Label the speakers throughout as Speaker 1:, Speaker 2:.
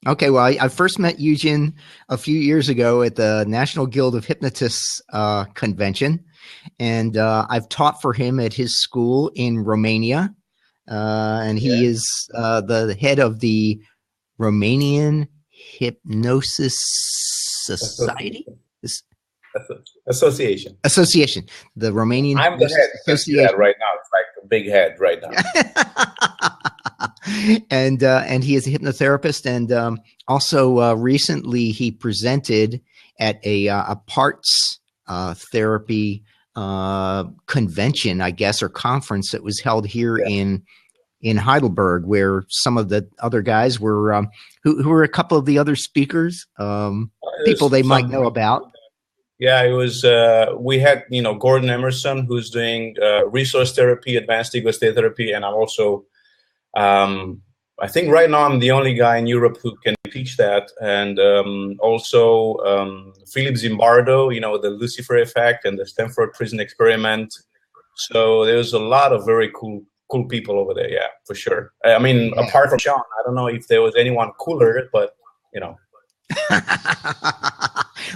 Speaker 1: Okay, well, I first met Eugen a few years ago at the National Guild of Hypnotists convention, and I've taught for him at his school in Romania, and he
Speaker 2: Yeah.
Speaker 1: is the head of the Romanian Hypnosis Society.
Speaker 2: Association. Association.
Speaker 1: Association, the Romanian
Speaker 2: I'm the
Speaker 1: Hypnosis
Speaker 2: head. You can see that
Speaker 1: Association.
Speaker 2: right now. It's like a big head right now.
Speaker 1: And he is a hypnotherapist, and also recently he presented at a parts therapy convention, I guess, or conference that was held here
Speaker 2: Yeah.
Speaker 1: in Heidelberg, where some of the other guys were who were a couple of the other speakers, people they
Speaker 2: There's
Speaker 1: might
Speaker 2: some.
Speaker 1: know about.
Speaker 2: Yeah, it was. We had, Gordon Emerson, who's doing resource therapy, advanced ego state therapy, and I'm also. I think right now I'm the only guy in Europe who can teach that, and also Philip Zimbardo, the Lucifer effect and the Stanford Prison Experiment. So there's a lot of very cool people over there. Yeah, for sure. I mean,
Speaker 1: Yeah.
Speaker 2: apart from Sean, I don't know if there was anyone cooler, but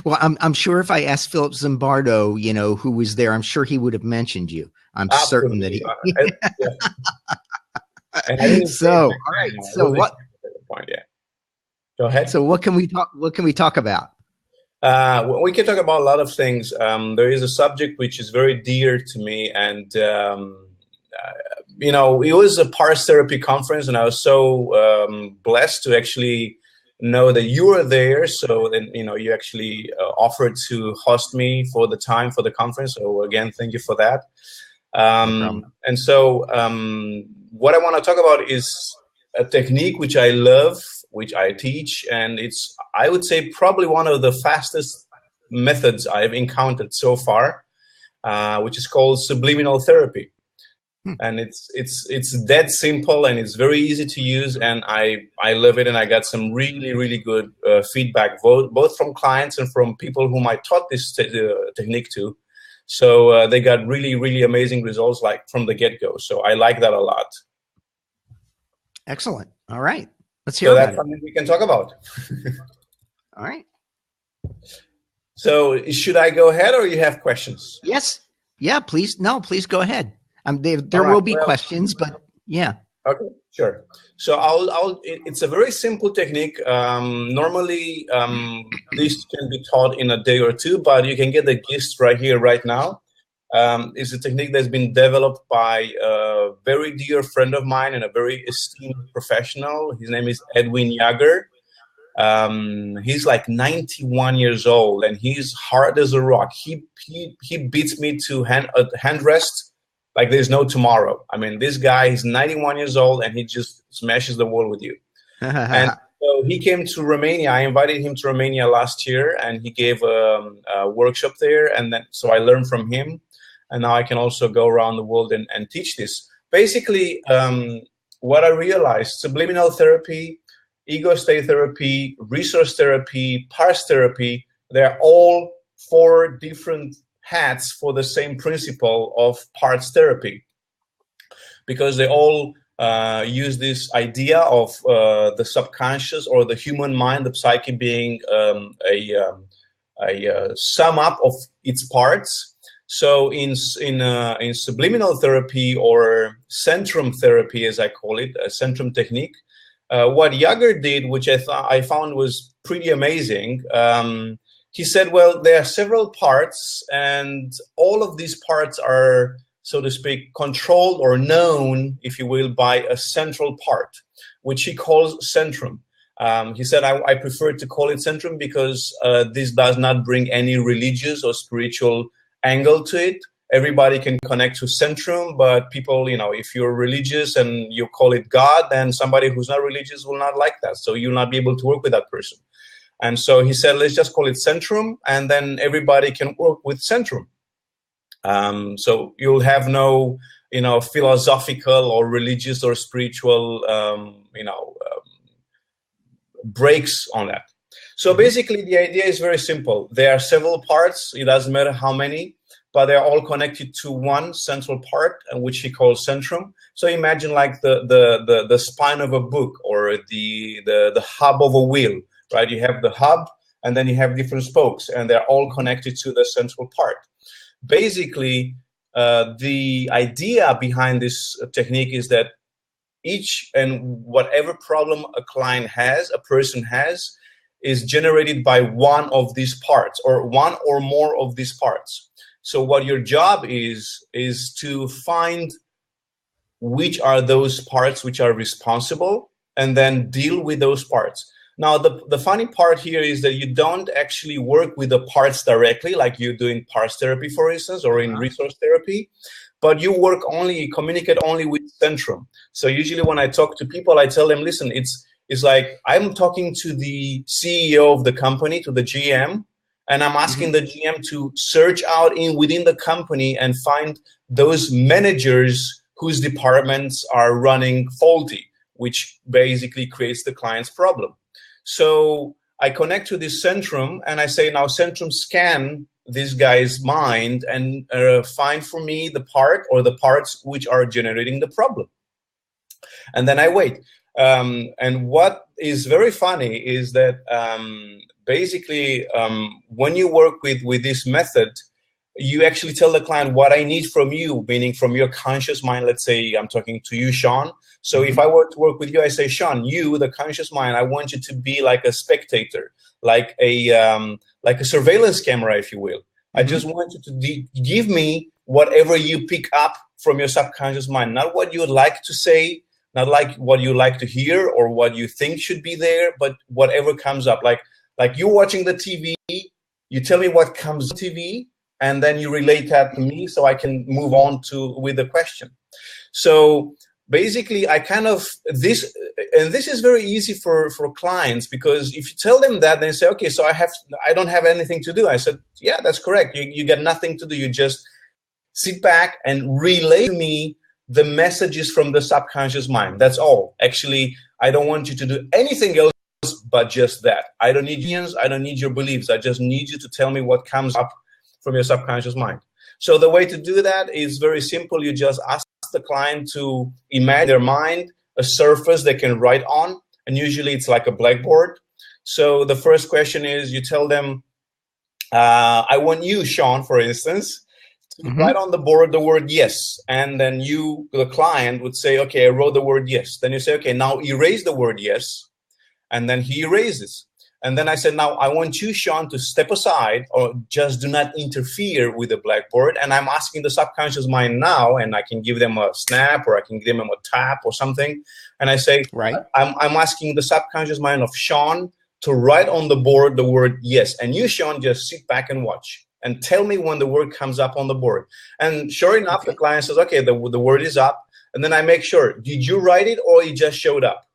Speaker 1: Well, I'm sure if I asked Philip Zimbardo, who was there, I'm sure he would have mentioned you. I'm certain that he.
Speaker 2: Yeah. And I didn't
Speaker 1: So, all right. So what?
Speaker 2: Point, yeah. Go ahead.
Speaker 1: So what can we talk? What can we talk about?
Speaker 2: We can talk about a lot of things. There is a subject which is very dear to me, and it was a Pars Therapy conference, and I was so blessed to actually know that you were there. So then, you actually offered to host me for the conference. So again, thank you for that.
Speaker 1: No
Speaker 2: and so what I want to talk about is a technique which I love, which I teach, and it's, I would say, probably one of the fastest methods I've encountered so far, which is called subliminal therapy. And it's that simple, and it's very easy to use, and I love it, and I got some really, really good feedback, both from clients and from people whom I taught this technique to. So they got really, really amazing results, like from the get-go. So I like that a lot.
Speaker 1: Excellent. All right. Let's hear
Speaker 2: so
Speaker 1: about
Speaker 2: that's
Speaker 1: it.
Speaker 2: something we can talk about.
Speaker 1: All right.
Speaker 2: So should I go ahead, or you have questions?
Speaker 1: Yes. Yeah, please. No, please go ahead. There will be questions, but yeah.
Speaker 2: Okay, sure. So it's a very simple technique. Normally, this can be taught in a day or two, but you can get the gist right here, right now. It's a technique that's been developed by a very dear friend of mine and a very esteemed professional. His name is Edwin Yager. He's like 91 years old, and he's hard as a rock. He beats me to hand rest like there's no tomorrow. I mean, this guy is 91 years old, and he just smashes the wall with you. And so he came to Romania. I invited him to Romania last year, and he gave a workshop there. And then, so I learned from him, and now I can also go around the world and teach this. Basically, what I realized: subliminal therapy, ego state therapy, resource therapy, Pars therapy, they're all 4 different hats for the same principle of parts therapy, because they all use this idea of the subconscious, or the human mind, the psyche, being a sum up of its parts. So in subliminal therapy, or centrum therapy, as I call it, a centrum technique, what Yager did, which I found was pretty amazing, he said, well, there are several parts, and all of these parts are, so to speak, controlled or known, if you will, by a central part, which he calls centrum. He said, I prefer to call it centrum because this does not bring any religious or spiritual angle to it. Everybody can connect to centrum, but people, if you're religious and you call it God, then somebody who's not religious will not like that. So you'll not be able to work with that person. And so he said, let's just call it centrum, and then everybody can work with centrum. So you'll have no, philosophical or religious or spiritual, breaks on that. So basically, the idea is very simple. There are several parts. It doesn't matter how many. but they're all connected to one central part, which he calls centrum. So imagine like the spine of a book, or the hub of a wheel, right? You have the hub, and then you have different spokes, and they're all connected to the central part. Basically, the idea behind this technique is that each and whatever problem a client has, a person has, is generated by one of these parts, or one or more of these parts. So what your job is to find which are those parts which are responsible, and then deal with those parts. Now, the funny part here is that you don't actually work with the parts directly, like you do in parts therapy, for instance, or in resource therapy, but you communicate only with centrum. So usually when I talk to people, I tell them, listen, it's like I'm talking to the CEO of the company, to the GM, and I'm asking the GM to search out within the company and find those managers whose departments are running faulty, which basically creates the client's problem. So I connect to this centrum, and I say, now centrum, scan this guy's mind and find for me the part or the parts which are generating the problem. And then I wait. And what is very funny is that basically when you work with this method, you actually tell the client what I need from you, meaning from your conscious mind. Let's say I'm talking to you, Sean. So if I were to work with you, I say, Sean, you, the conscious mind, I want you to be like a spectator, like a surveillance camera, if you will. I just want you to give me whatever you pick up from your subconscious mind, not what you would like to say, not like what you like to hear or what you think should be there, but whatever comes up. Like you're watching the TV, you tell me what comes on TV, and then you relate that to me so I can move on with the question. So basically, I kind of this is very easy for clients, because if you tell them that, they say, okay, so I don't have anything to do. I said, yeah, that's correct. You got nothing to do. You just sit back and relay to me the messages from the subconscious mind. That's all. Actually, I don't want you to do anything else but just that. I don't need opinions. I don't need your beliefs. I just need you to tell me what comes up from your subconscious mind. So the way to do that is very simple. You just ask the client to imagine their mind a surface they can write on, and usually it's like a blackboard. So the first question is, you tell them, I want you, Sean, for instance, to write on the board the word yes. And then you, the client, would say, okay, I wrote the word yes. Then you say, okay, now erase the word yes. And then he erases. And then I said, now I want you, Sean, to step aside, or just do not interfere with the blackboard. And I'm asking the subconscious mind now, and I can give them a snap, or I can give them a tap or something. And I say, right, I'm asking the subconscious mind of Sean to write on the board the word yes. And you, Sean, just sit back and watch and tell me when the word comes up on the board. And sure enough, the client says, okay, the word is up. And then I make sure, did you write it or it just showed up?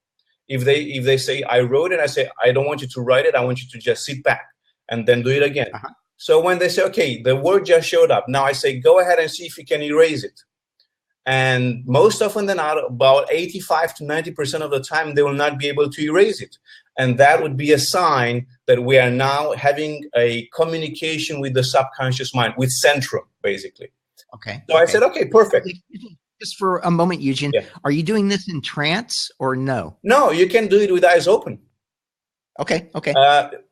Speaker 2: If they say, I wrote it, I say, I don't want you to write it. I want you to just sit back and then do it again. So when they say, okay, the word just showed up, now I say, go ahead and see if you can erase it. And most often than not, about 85 to 90% of the time, they will not be able to erase it. And that would be a sign that we are now having a communication with the subconscious mind, with centrum, basically. Okay. So I said, okay, perfect.
Speaker 1: Just for a moment, Eugen, are you doing this in trance or no?
Speaker 2: No, you can do it with eyes open.
Speaker 1: Okay.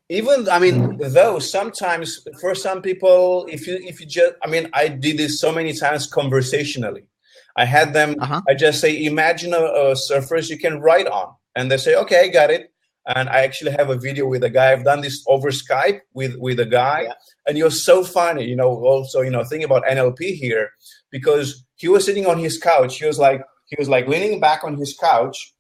Speaker 2: Even, I mean, though sometimes for some people, if you just, I mean, I did this so many times conversationally. I had them, I just say, imagine a surface you can write on. And they say, okay, I got it. And I actually have a video with a guy. I've done this over Skype with a guy. And you're so funny, also, thinking about NLP here, because he was sitting on his couch. He was like leaning back on his couch,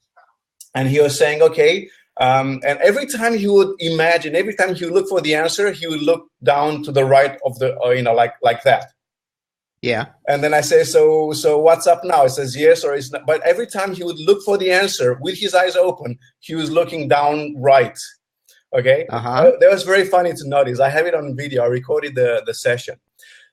Speaker 2: and he was saying, okay. And every time he would imagine, every time he would look for the answer, he would look down to the right of the, like that. Yeah. And then I say, so what's up now? It says yes or it's not. But every time he would look for the answer with his eyes open, he was looking down right. Okay. That was very funny to notice. I have it on video. I recorded the session.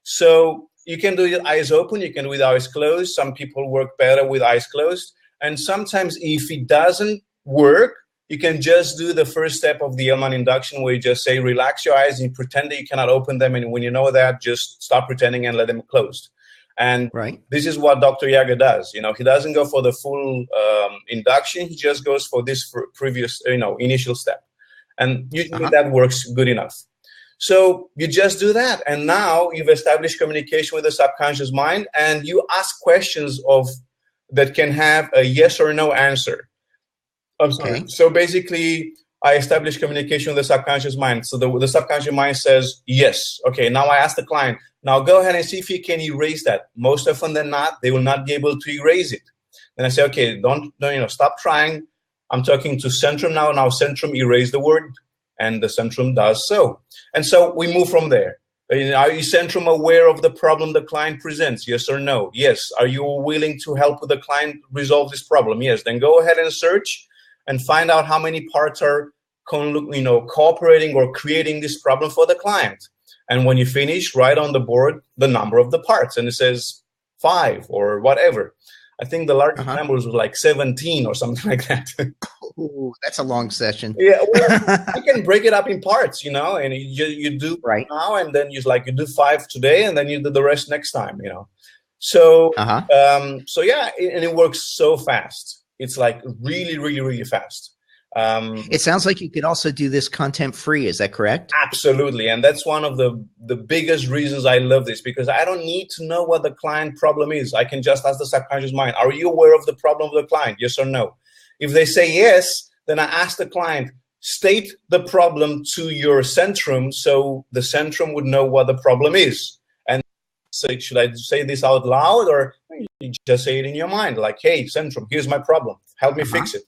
Speaker 2: So you can do it eyes open. You can do it with eyes closed. Some people work better with eyes closed. And sometimes if it doesn't work, you can just do the first step of the Ullman induction, where you just say, relax your eyes and you pretend that you cannot open them. And when you know that, just stop pretending and let them closed. And this is what Dr. Yaga does. You know, he doesn't go for the full induction. He just goes for this previous, initial step. And usually that works good enough. So you just do that. And now you've established communication with the subconscious mind, and you ask questions that can have a yes or no answer. I'm sorry. So basically, I establish communication with the subconscious mind. So the subconscious mind says, yes. Okay, now I ask the client, now go ahead and see if you can erase that. Most often than not, they will not be able to erase it. Then I say, okay, don't stop trying. I'm talking to Centrum now. Now Centrum erase the word, and the Centrum does so. And so we move from there. Are you Centrum aware of the problem the client presents? Yes or no? Yes. Are you willing to help the client resolve this problem? Yes. Then go ahead and search and find out how many parts are cooperating or creating this problem for the client. And when you finish, write on the board the number of the parts, and it says 5 or whatever. I think the largest number was like 17 or something like that.
Speaker 1: Ooh, that's a long session.
Speaker 2: Yeah, well, you can break it up in parts, and you do now, and then you do 5 today, and then you do the rest next time, So, so yeah, and it works so fast. It's like really, really, really fast.
Speaker 1: It sounds like you could also do this content free. Is that correct?
Speaker 2: Absolutely. And that's one of the biggest reasons I love this, because I don't need to know what the client problem is. I can just ask the subconscious mind, are you aware of the problem of the client? Yes or no? If they say yes, then I ask the client, state the problem to your Centrum, so the Centrum would know what the problem is. And so should I say this out loud, or you just say it in your mind, like, hey, Centrum, here's my problem. Help me fix it.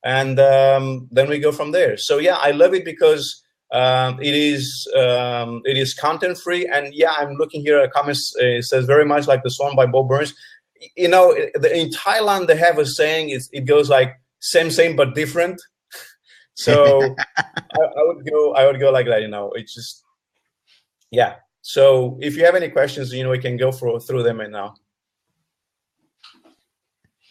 Speaker 2: And then we go from there. So yeah, I love it because it is content free. And yeah, I'm looking here at comments. It says very much like the song by Bob Burns. In Thailand they have a saying. It goes like same but different. So I would go like that. It's just So if you have any questions, we can go through them right now.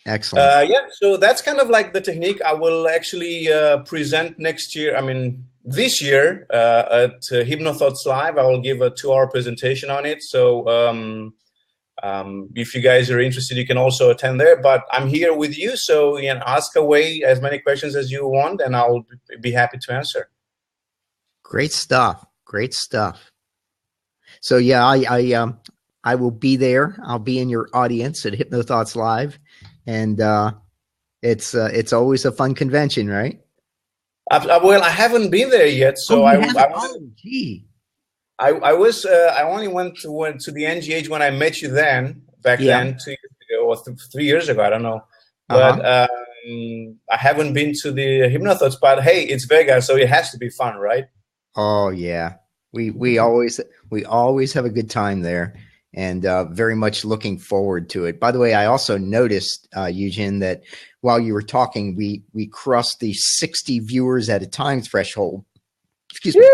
Speaker 1: Excellent.
Speaker 2: So that's kind of like the technique I will actually present next year. I mean, this year at Hypnothoughts Live, I will give a 2-hour presentation on it. So if you guys are interested, you can also attend there. But I'm here with you, so ask away as many questions as you want, and I'll be happy to answer.
Speaker 1: Great stuff. Great stuff. So yeah, I will be there. I'll be in your audience at Hypnothoughts Live. And it's always a fun convention, right?
Speaker 2: Well, I haven't been there yet, so I only went to the NGH when I met you then, back then, 2 years ago or 3 years ago, I don't know. But I haven't been to the Hypnothoughts. But hey, it's Vegas, so it has to be fun, right?
Speaker 1: Oh yeah, we always have a good time there. And very much looking forward to it. By the way, I also noticed, Eugen, that while you were talking, we crossed the 60 viewers at a time threshold. Excuse me,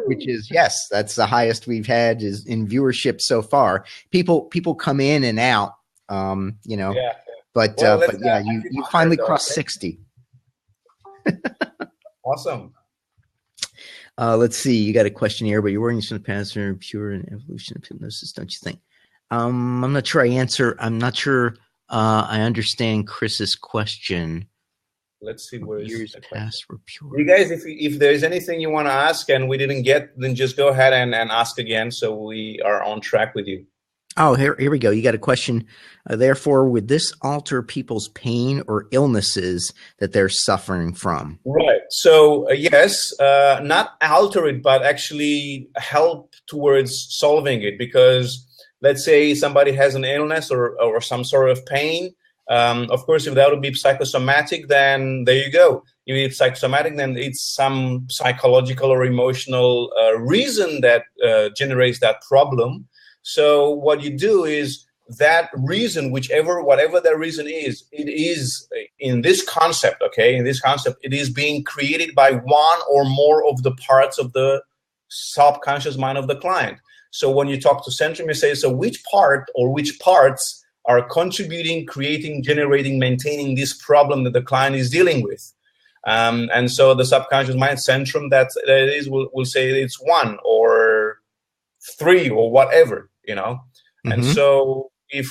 Speaker 1: which is, yes, that's the highest we've had is in viewership so far. People come in and out, But yeah, you finally crossed 60.
Speaker 2: Awesome.
Speaker 1: Let's see. You got a question here, but you're working from the past or pure and evolution of hypnosis, don't you think? I'm not sure I'm not sure I understand Chris's question.
Speaker 2: Let's see where
Speaker 1: years past were pure.
Speaker 2: You guys, if there's anything you want to ask and we didn't get, then just go ahead and ask again, so we are on track with you.
Speaker 1: Oh, here we go. You got a question. Therefore, would this alter people's pain or illnesses that they're suffering from?
Speaker 2: Right. So yes, not alter it, but actually help towards solving it. Because let's say somebody has an illness or some sort of pain. Of course, if that would be psychosomatic, then there you go. If it's psychosomatic, then it's some psychological or emotional reason that generates that problem. So what you do is that reason, whatever that reason is, it is in this concept, okay? In this concept, it is being created by one or more of the parts of the subconscious mind of the client. So when you talk to Centrum, you say, so which part or which parts are contributing, creating, generating, maintaining this problem that the client is dealing with? And so the subconscious mind centrum that it is will say it's 1 or 3 or whatever, And so if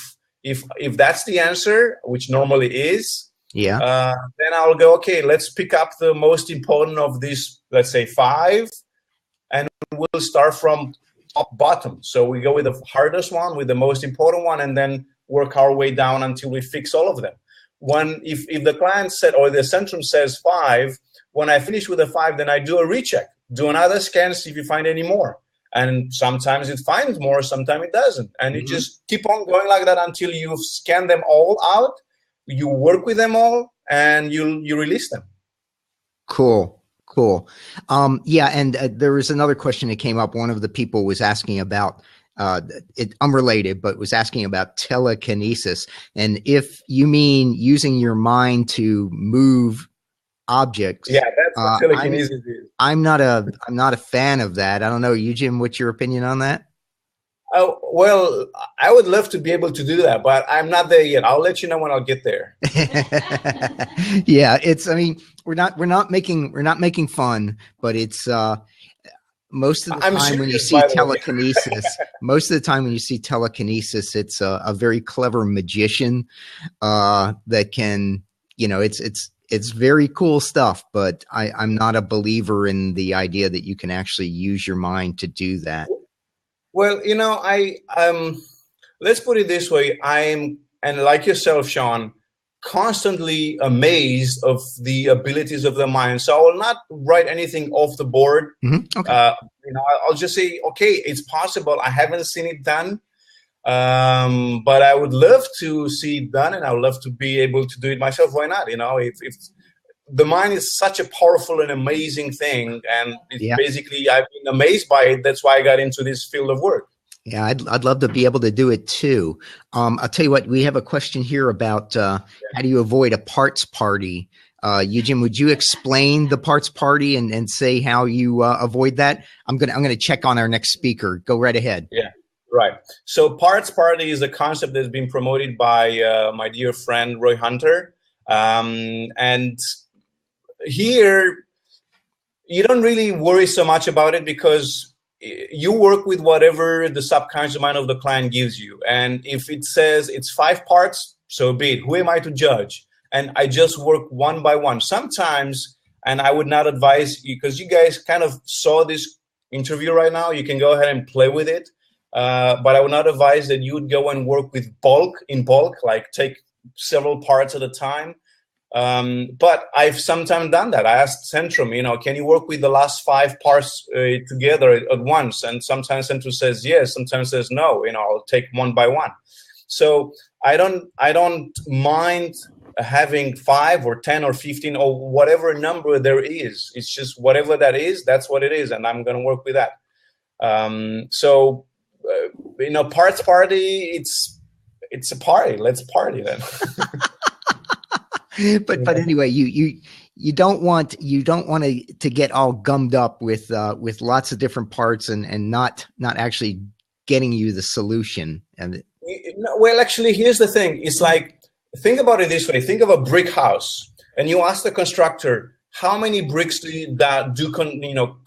Speaker 2: that's the answer, which normally is, then I'll go, okay, let's pick up the most important of these, let's say 5, and we'll start from top bottom. So we go with the hardest one, with the most important one, and then work our way down until we fix all of them. If the client said, or the centrum says 5, when I finish with the 5, then I do a recheck, do another scan, see if you find any more. And sometimes it finds more, sometimes it doesn't. And you just keep on going like that until you've scanned them all out, you work with them all, and you release them.
Speaker 1: Cool. Yeah, and there was another question that came up. One of the people was asking about, it unrelated, but was asking about telekinesis. And if you mean using your mind to move objects.
Speaker 2: Yeah, that's what telekinesis is.
Speaker 1: I'm not a fan of that. I don't know, Eugen, what's your opinion on that?
Speaker 2: Oh, well, I would love to be able to do that, but I'm not there yet. I'll let you know when I'll get there.
Speaker 1: Yeah, we're not making fun, but it's most of the time when you see telekinesis, it's a very clever magician that can, it's very cool stuff, but I'm not a believer in the idea that you can actually use your mind to do that.
Speaker 2: Well, let's put it this way. And like yourself, Sean, constantly amazed of the abilities of the mind. So I will not write anything off the board.
Speaker 1: Okay.
Speaker 2: I'll just say, okay, it's possible. I haven't seen it done. But I would love to see it done, and I would love to be able to do it myself. Why not? If the mind is such a powerful and amazing thing, and basically I've been amazed by it. That's why I got into this field of work.
Speaker 1: Yeah, I'd love to be able to do it too. I'll tell you what, we have a question here about how do you avoid a parts party? Eugen, would you explain the parts party and say how you avoid that? I'm gonna check on our next speaker. Go right ahead.
Speaker 2: Yeah. Right. So parts party is a concept that's been promoted by my dear friend, Roy Hunter. And here, you don't really worry so much about it because you work with whatever the subconscious mind of the client gives you. And if it says it's 5 parts, so be it. Who am I to judge? And I just work one by one. Sometimes, and I would not advise, because you guys kind of saw this interview right now, you can go ahead and play with it. But I would not advise that you would go and work with in bulk, like take several parts at a time. But I've sometimes done that. I asked Centrum, can you work with the last 5 parts together at once? And sometimes Centrum says yes, sometimes says no. I'll take one by one. So I don't mind having 5 or 10 or 15 or whatever number there is. It's just whatever that is, that's what it is, and I'm going to work with that. Parts party, it's a party. Let's party then.
Speaker 1: But anyway, you don't want to get all gummed up with lots of different parts and not actually getting you the solution. And
Speaker 2: well, actually, here's the thing. It's like, think about it this way. Think of a brick house, and you ask the constructor, how many bricks do you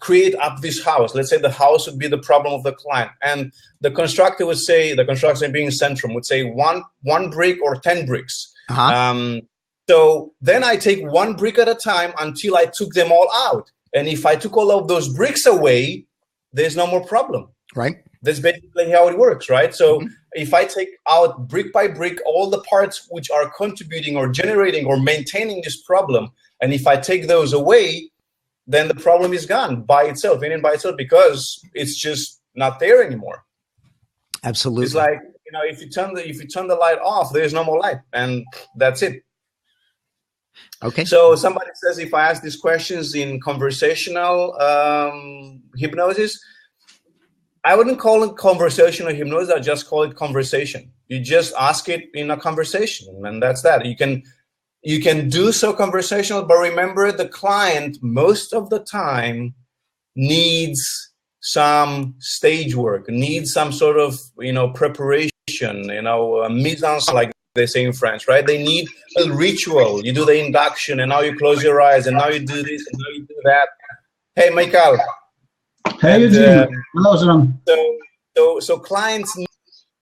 Speaker 2: create up this house? Let's say the house would be the problem of the client, and the constructor would say, the construction being Centrum would say one brick or 10 bricks. So then I take one brick at a time until I took them all out. And if I took all of those bricks away, there's no more problem.
Speaker 1: Right.
Speaker 2: That's basically how it works, right? So if I take out brick by brick all the parts which are contributing or generating or maintaining this problem, and if I take those away, then the problem is gone by itself, in and by itself, because it's just not there anymore.
Speaker 1: Absolutely.
Speaker 2: It's like, if you turn the light off, there's no more light, and that's it.
Speaker 1: Okay.
Speaker 2: So somebody says, if I ask these questions in conversational hypnosis, I wouldn't call it conversational hypnosis. I just call it conversation. You just ask it in a conversation, and that's that. You can do so conversational, but remember, the client most of the time needs some stage work, needs some sort of preparation, mise en scène, like they say in French, right? They need a ritual. You do the induction, and now you close your eyes, and now you do this, and now you do that. Hey, Michael.
Speaker 3: Hey, Eugen. Hello, Sam.
Speaker 2: So clients